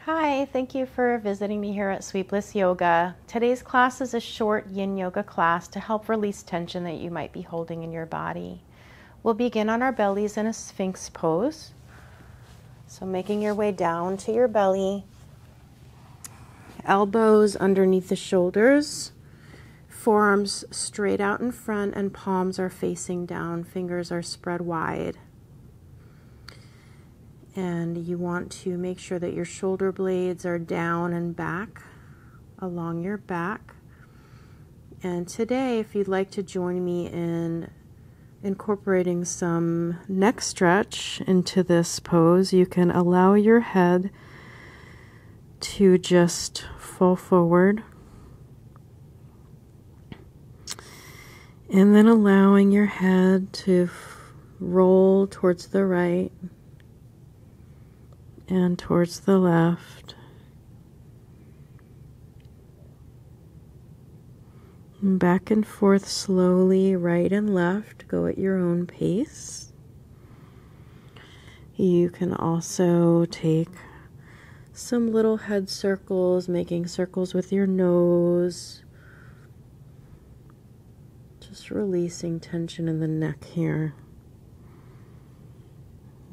Hi, thank you for visiting me here at Sweet Bliss Yoga. Today's class is a short yin yoga class to help release tension that you might be holding in your body. We'll begin on our bellies in a Sphinx pose. So making your way down to your belly, elbows underneath the shoulders, forearms straight out in front and palms are facing down, fingers are spread wide. And you want to make sure that your shoulder blades are down and back along your back. And today, if you'd like to join me in incorporating some neck stretch into this pose, you can allow your head to just fall forward. And then allowing your head to roll towards the right and towards the left. And back and forth slowly, right and left. Go at your own pace. You can also take some little head circles, making circles with your nose. Just releasing tension in the neck here.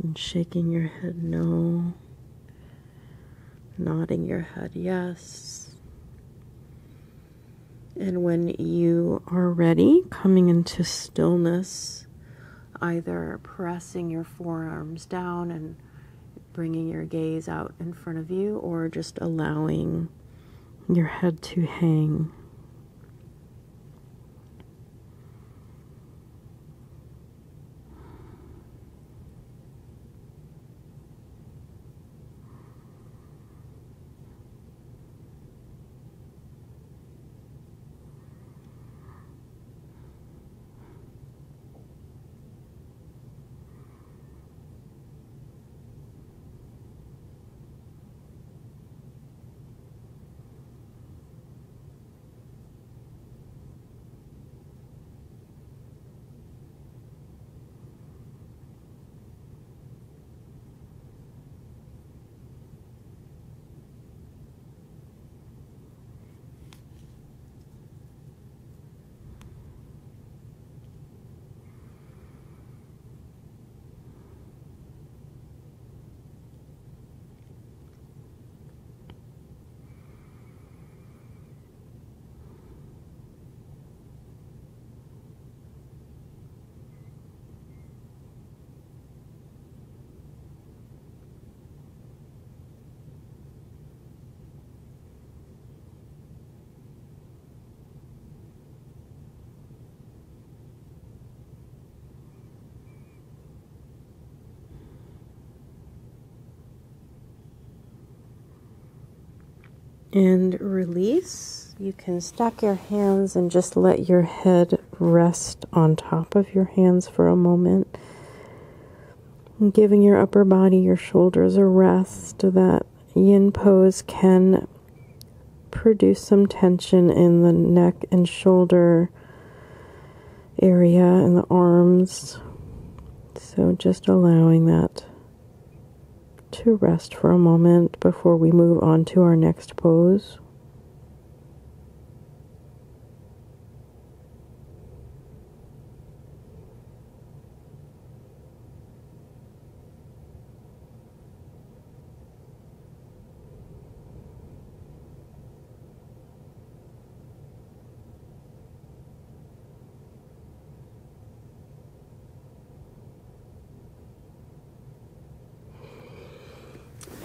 And shaking your head no. Nodding your head yes. And when you are ready, coming into stillness, either pressing your forearms down and bringing your gaze out in front of you, or just allowing your head to hang. And release. You can stack your hands and just let your head rest on top of your hands for a moment. And giving your upper body, your shoulders a rest. That yin pose can produce some tension in the neck and shoulder area and the arms. So just allowing that to rest for a moment before we move on to our next pose.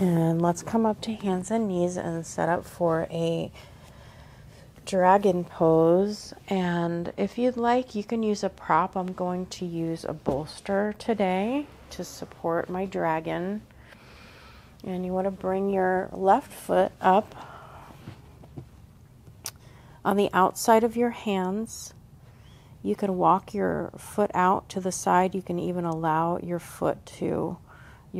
And let's come up to hands and knees and set up for a dragon pose. And if you'd like, you can use a prop. I'm going to use a bolster today to support my dragon. And you want to bring your left foot up on the outside of your hands. You can walk your foot out to the side. You can even allow your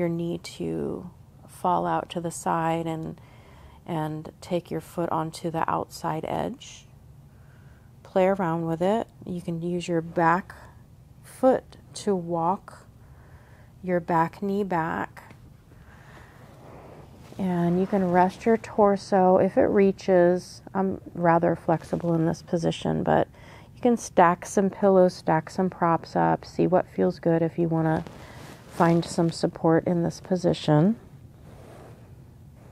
knee to fall out to the side and take your foot onto the outside edge. Play around with it. You can use your back foot to walk your back knee back And you can rest your torso if it reaches. I'm rather flexible in this position, but you can stack some pillows, stack some props up, see what feels good if you want to find some support in this position.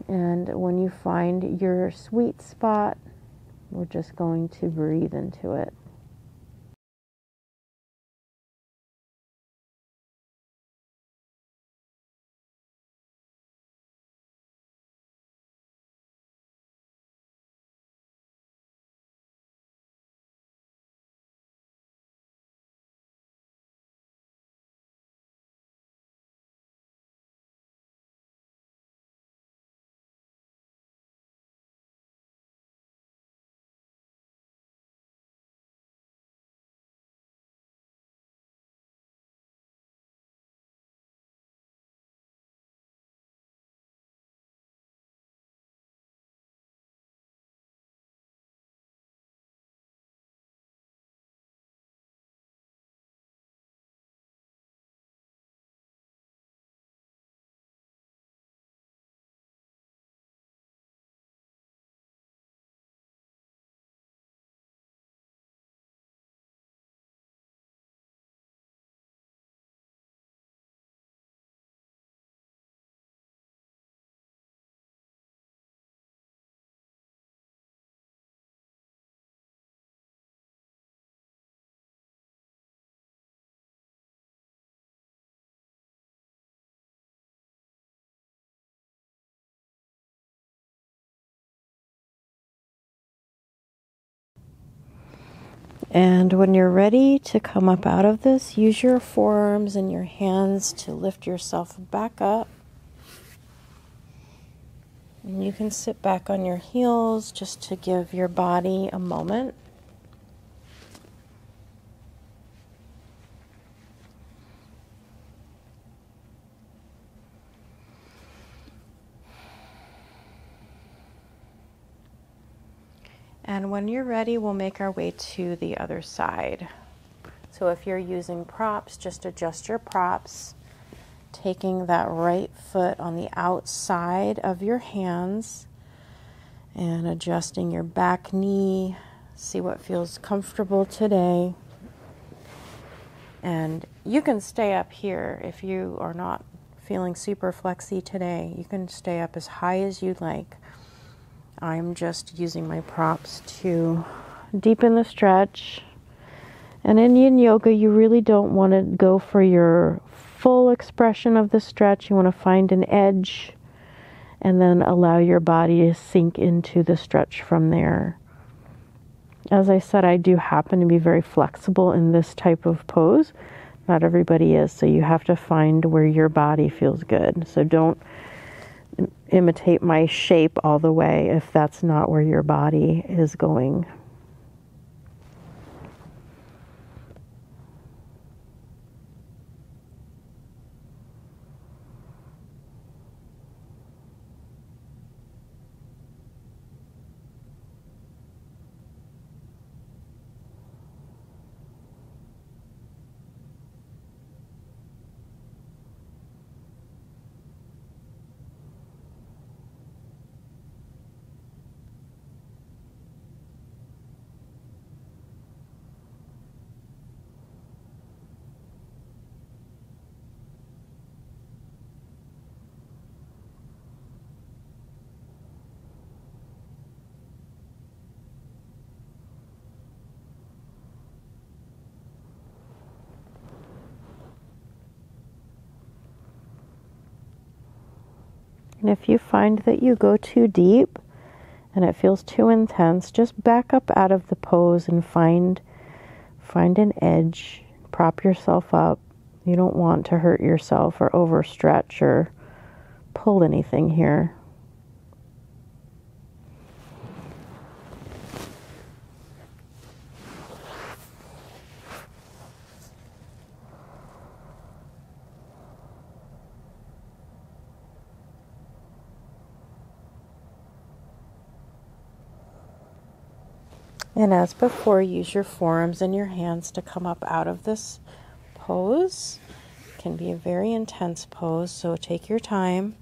And when you find your sweet spot, we're just going to breathe into it. And when you're ready to come up out of this, use your forearms and your hands to lift yourself back up. And you can sit back on your heels just to give your body a moment. And when you're ready, we'll make our way to the other side. So if you're using props, just adjust your props, taking that right foot on the outside of your hands and adjusting your back knee. See what feels comfortable today. And you can stay up here if you are not feeling super flexy today. You can stay up as high as you'd like. I'm just using my props to deepen the stretch. And in yin yoga, you really don't want to go for your full expression of the stretch. You want to find an edge and then allow your body to sink into the stretch from there. As I said, I do happen to be very flexible in this type of pose. Not everybody is, so you have to find where your body feels good. So don't imitate my shape all the way if that's not where your body is going. And if you find that you go too deep and it feels too intense, just back up out of the pose and find an edge. Prop yourself up. You don't want to hurt yourself or overstretch or pull anything here. And as before, use your forearms and your hands to come up out of this pose. It can be a very intense pose, so take your time.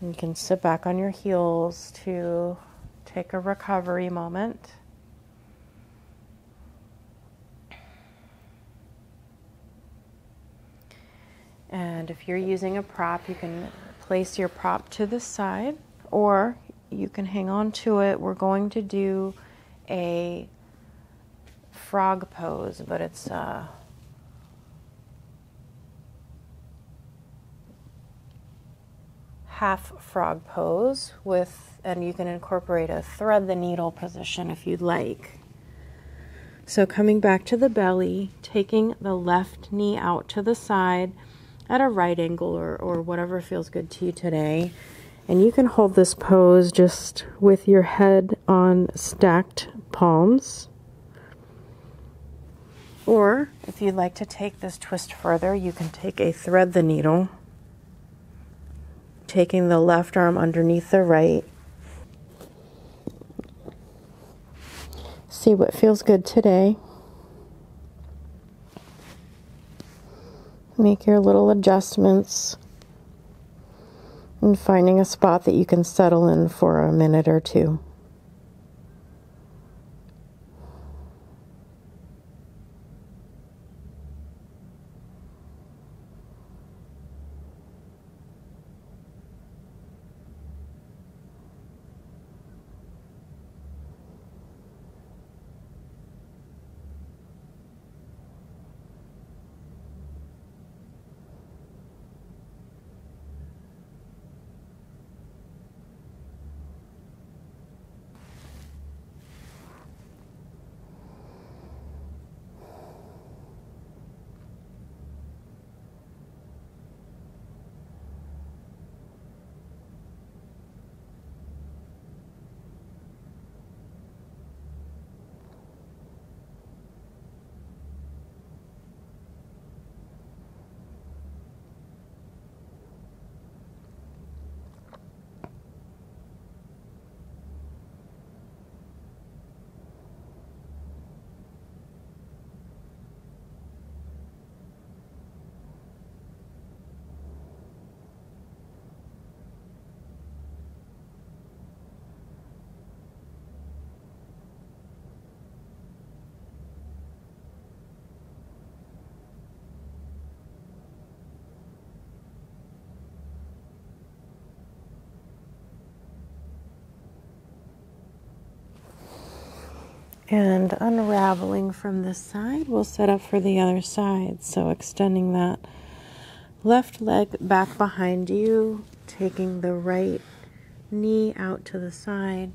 You can sit back on your heels to take a recovery moment. And if you're using a prop, you can place your prop to the side, or you can hang on to it. We're going to do a frog pose, but it's half frog pose with, and you can incorporate a thread the needle position if you'd like. So coming back to the belly, taking the left knee out to the side at a right angle or whatever feels good to you today. And you can hold this pose just with your head on stacked palms. Or if you'd like to take this twist further, you can take a thread the needle, taking the left arm underneath the right. See what feels good today. Make your little adjustments and finding a spot that you can settle in for a minute or two. And unraveling from this side, we'll set up for the other side. So extending that left leg back behind you, taking the right knee out to the side.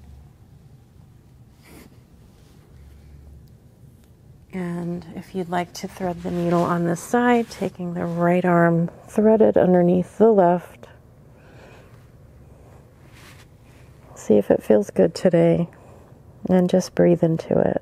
And if you'd like to thread the needle on this side, taking the right arm threaded underneath the left. See if it feels good today. And just breathe into it.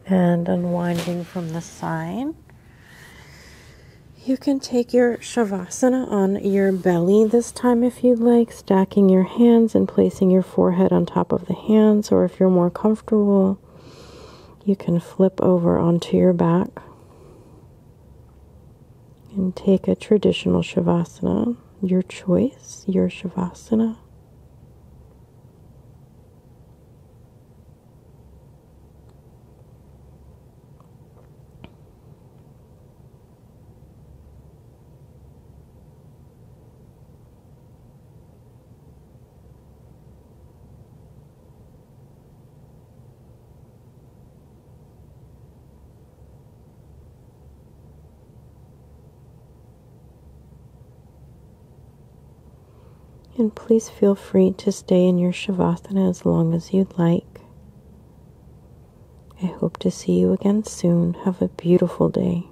And unwinding from the side. You can take your Shavasana on your belly this time if you'd like, stacking your hands and placing your forehead on top of the hands, or if you're more comfortable, you can flip over onto your back and take a traditional Shavasana, your choice, your Shavasana. And please feel free to stay in your Shavasana as long as you'd like. I hope to see you again soon. Have a beautiful day.